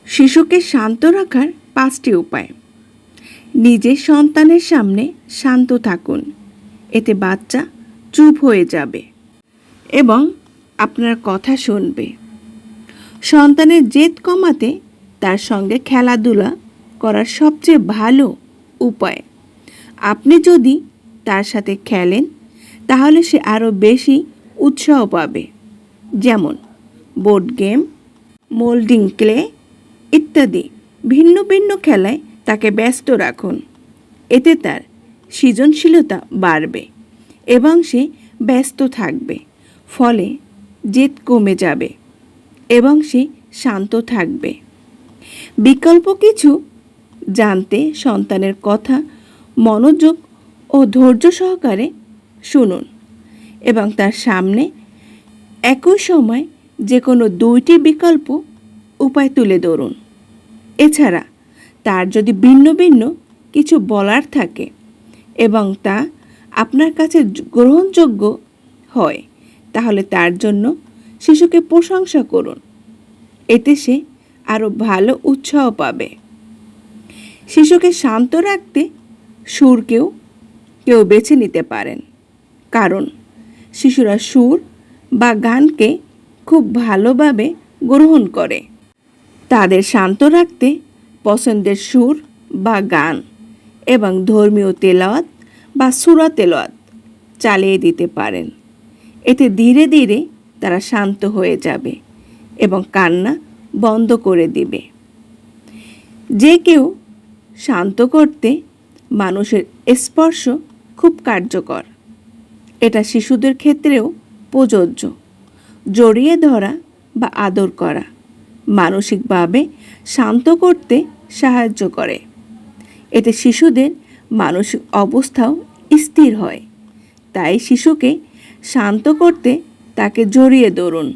শিশুকে শান্ত রাখার 5টি উপায়। নিজের সন্তানের সামনে শান্ত থাকুন, এতে বাচ্চা চুপ হয়ে যাবে এবং আপনার কথা শুনবে। সন্তানের জেদ কমাতে তার সঙ্গে খেলাধুলা করার সবচেয়ে ভালো উপায়। আপনি যদি তার সাথে খেলেন তাহলে সে আরও বেশি উৎসাহ পাবে, যেমন বোর্ড গেম, মোল্ডিং ক্লে ইত্যাদি। ভিন্ন ভিন্ন খেলায় তাকে ব্যস্ত রাখুন, এতে তার সৃজনশীলতা বাড়বে এবং সে ব্যস্ত থাকবে, ফলে জেদ কমে যাবে এবং সে শান্ত থাকবে। বিকল্প কিছু জানতে সন্তানের কথা মনোযোগ ও ধৈর্য সহকারে শুনুন এবং তার সামনে একই সময় যে কোনো 2টি বিকল্প উপায় তুলে ধরুন। এছাড়া তার যদি ভিন্ন ভিন্ন কিছু বলার থাকে এবং তা আপনার কাছে গ্রহণযোগ্য হয়, তাহলে তার জন্য শিশুকে প্রশংসা করুন, এতে সে আরও ভালো উৎসাহ পাবে। শিশুকে শান্ত রাখতে সুরকেও কেউ বেছে নিতে পারেন, কারণ শিশুরা সুর বা গানকে খুব ভালোভাবে গ্রহণ করে। তাদের শান্ত রাখতে পছন্দের সুর বা গান এবং ধর্মীয় তেলাওয়াত বা সূরা তেলাওয়াত চালিয়ে দিতে পারেন। এতে ধীরে ধীরে তারা শান্ত হয়ে যাবে এবং কান্না বন্ধ করে দিবে। যে কেউ শান্ত করতে মানুষের স্পর্শ খুব কার্যকর। এটা শিশুদের ক্ষেত্রেও প্রযোজ্য। জড়িয়ে ধরা বা আদর করা মানসিকভাবে শান্ত করতে সাহায্য করে। এতে শিশুদের মানসিক অবস্থাও স্থির হয়। তাই শিশুকে শান্ত করতে তাকে জড়িয়ে ধরুন।